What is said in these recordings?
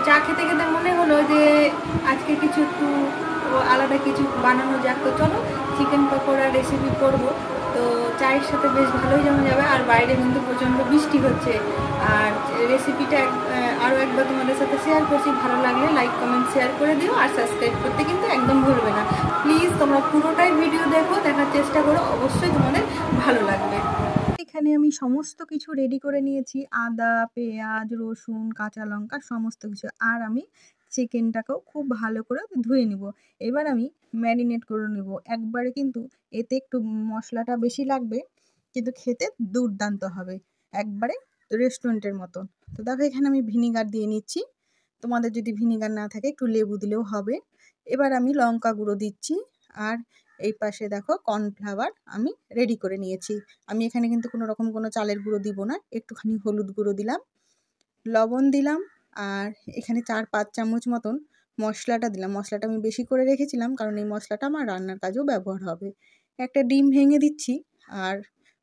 চা খেতে খেতে মনে হলো যে আজকে কিছু একটু আলাদা কিছু বানানো যাক, তো চলো চিকেন পকোড়া রেসিপি করব। তো চায়ের সাথে বেশ ভালোই জমে যাবে। আর বাইরে কিন্তু প্রচণ্ড বৃষ্টি হচ্ছে। আর রেসিপিটা আরও একবার তোমাদের সাথে শেয়ার করছি। ভালো লাগলে লাইক কমেন্ট শেয়ার করে দিও, আর সাবস্ক্রাইব করতে কিন্তু একদম ভুলবে না। প্লিজ তোমরা পুরোটাই ভিডিও দেখো, দেখার চেষ্টা করো, অবশ্যই তোমাদের ভালো লাগবে। এখানে আমি সমস্ত কিছু রেডি করে নিয়েছি, আদা, পেঁয়াজ, রসুন, কাঁচা লঙ্কা সমস্ত কিছু। আর আমি চিকেনটাকেও খুব ভালো করে ধুয়ে নিব। এবার আমি ম্যারিনেট করে নেব একবারে, কিন্তু এতে একটু মশলাটা বেশি লাগবে, কিন্তু খেতে দুর্দান্ত হবে, একবারে রেস্টুরেন্টের মতো। তো দেখো এখানে আমি ভিনিগার দিয়ে নিচ্ছি। তোমাদের যদি ভিনিগার না থাকে একটু লেবু দিলেও হবে। এবার আমি লঙ্কা গুঁড়ো দিচ্ছি। আর এই পাশে দেখো কর্নফ্লাওয়ার আমি রেডি করে নিয়েছি। আমি এখানে কিন্তু কোনো রকম কোনো চালের গুঁড়ো দিব না, একটুখানি হলুদ গুঁড়ো দিলাম, লবণ দিলাম, আর এখানে 4-5 চামচ মতন মশলাটা দিলাম। মশলাটা আমি বেশি করে রেখেছিলাম, কারণ এই মশলাটা আমার রান্নার কাজেও ব্যবহার হবে। একটা ডিম ভেঙে দিচ্ছি, আর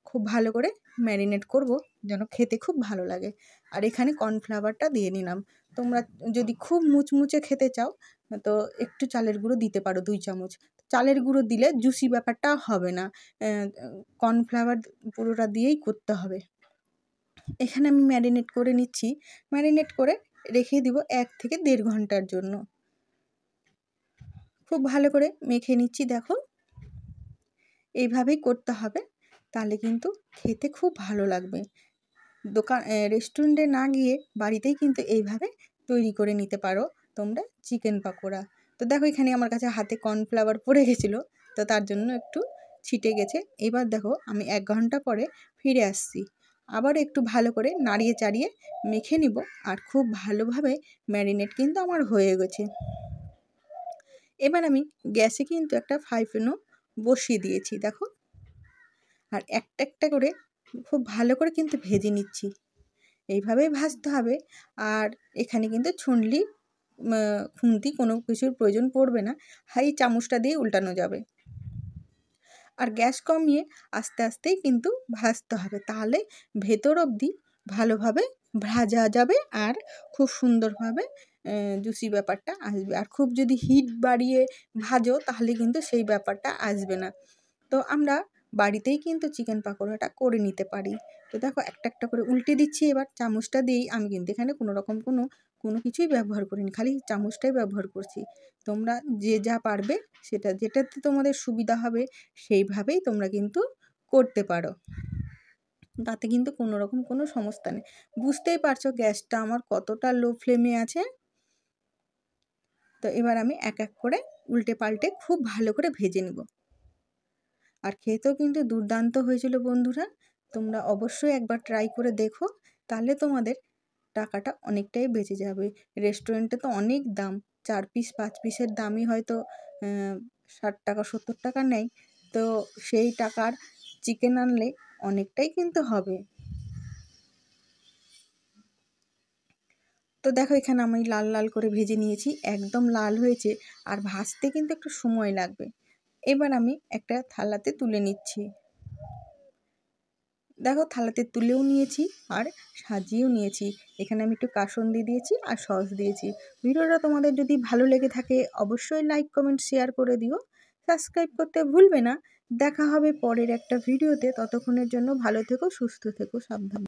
খুব ভালো করে ম্যারিনেট করব যেন খেতে খুব ভালো লাগে। আর এখানে কর্নফ্লাওয়ারটা দিয়ে নিলাম। তোমরা যদি খুব মুচমুচে খেতে চাও তো একটু চালের গুঁড়ো দিতে পারো 2 চামচ। চালের গুঁড়ো দিলে জুসি ব্যাপারটা হবে না, কর্নফ্লাওয়ার পুরোটা দিয়েই করতে হবে। এখানে আমি ম্যারিনেট করে নিচ্ছি। ম্যারিনেট করে রেখে দিব 1 থেকে 1.5 ঘন্টার জন্য। খুব ভালো করে মেখে নিচ্ছি। দেখো এইভাবেই করতে হবে, তাহলে কিন্তু খেতে খুব ভালো লাগবে। রেস্টুরেন্টে না গিয়ে বাড়িতেই কিন্তু এইভাবে তৈরি করে নিতে পারো তোমরা চিকেন পকোড়া। তো দেখো এখানে আমার কাছে হাতে কর্নফ্লাওয়ার পড়ে গেছিলো, তো তার জন্য একটু ছিটে গেছে। এবার দেখো আমি 1 ঘন্টা পরে ফিরে আসছি। আবার একটু ভালো করে নাড়িয়ে চাড়িয়ে মেখে নিব। আর খুব ভালোভাবে ম্যারিনেট কিন্তু আমার হয়ে গেছে। এবার আমি গ্যাসে কিন্তু একটা ফ্রাই প্যানও বসিয়ে দিয়েছি দেখো। আর একটা একটা করে খুব ভালো করে কিন্তু ভেজে নিচ্ছি। এইভাবেই ভাজতে হবে। আর এখানে কিন্তু খুন্তি কোনো কিছুর প্রয়োজন পড়বে না, হাই চামচটা দিয়ে উল্টানো যাবে। আর গ্যাস কমিয়ে আস্তে আস্তেই কিন্তু ভাজতে হবে, তাহলে ভেতর অবধি ভালোভাবে ভাজা যাবে আর খুব সুন্দরভাবে জুসি ব্যাপারটা আসবে। আর খুব যদি হিট বাড়িয়ে ভাজো তাহলে কিন্তু সেই ব্যাপারটা আসবে না। তো আমরা বাড়িতেই কিন্তু চিকেন পকোড়াটা করে নিতে পারি। তো দেখো একটা একটা করে উল্টে দিচ্ছি। এবার চামচটা দিয়েই, আমি কিন্তু এখানে কোনো রকম কোনো কিছুই ব্যবহার করিনি, খালি চামচটাই ব্যবহার করছি। তোমরা যে যা পারবে যেটাতে তোমাদের সুবিধা হবে সেইভাবেই তোমরা কিন্তু করতে পারো, তাতে কিন্তু কোনো রকম কোনো সমস্যা নেই। বুঝতেই পারছো গ্যাসটা আমার কতটা লো ফ্লেমে আছে। তো এবার আমি এক এক করে উল্টে পাল্টে খুব ভালো করে ভেজে নেব। আর খেতেও কিন্তু দুর্দান্ত হয়েছিল বন্ধুরা। তোমরা অবশ্যই একবার ট্রাই করে দেখো, তাহলে তোমাদের টাকাটা অনেকটাই বেঁচে যাবে। রেস্টুরেন্টে তো অনেক দাম, 4 পিস 5 পিসের দামই হয়তো 60 টাকা 70 টাকা নেয়। তো সেই টাকার চিকেন আনলে অনেকটাই কিন্তু হবে। তো দেখো এখানে আমি লাল লাল করে ভেজে নিয়েছি, একদম লাল হয়েছে। আর ভাজতে কিন্তু একটু সময় লাগবে। এবার আমি একটা থালাতে তুলে নিচ্ছি। দেখো থালাতে তুলেও নিয়েছি আর সাজিয়েও নিয়েছি। এখানে আমি একটু কাসুন্দি দিয়েছি আর সস দিয়েছি। ভিডিওটা তোমাদের যদি ভালো লেগে থাকে অবশ্যই লাইক কমেন্ট শেয়ার করে দিও, সাবস্ক্রাইব করতে ভুলবে না। দেখা হবে পরের একটা ভিডিওতে। ততক্ষণের জন্য ভালো থেকো, সুস্থ থেকো, সাবধানে।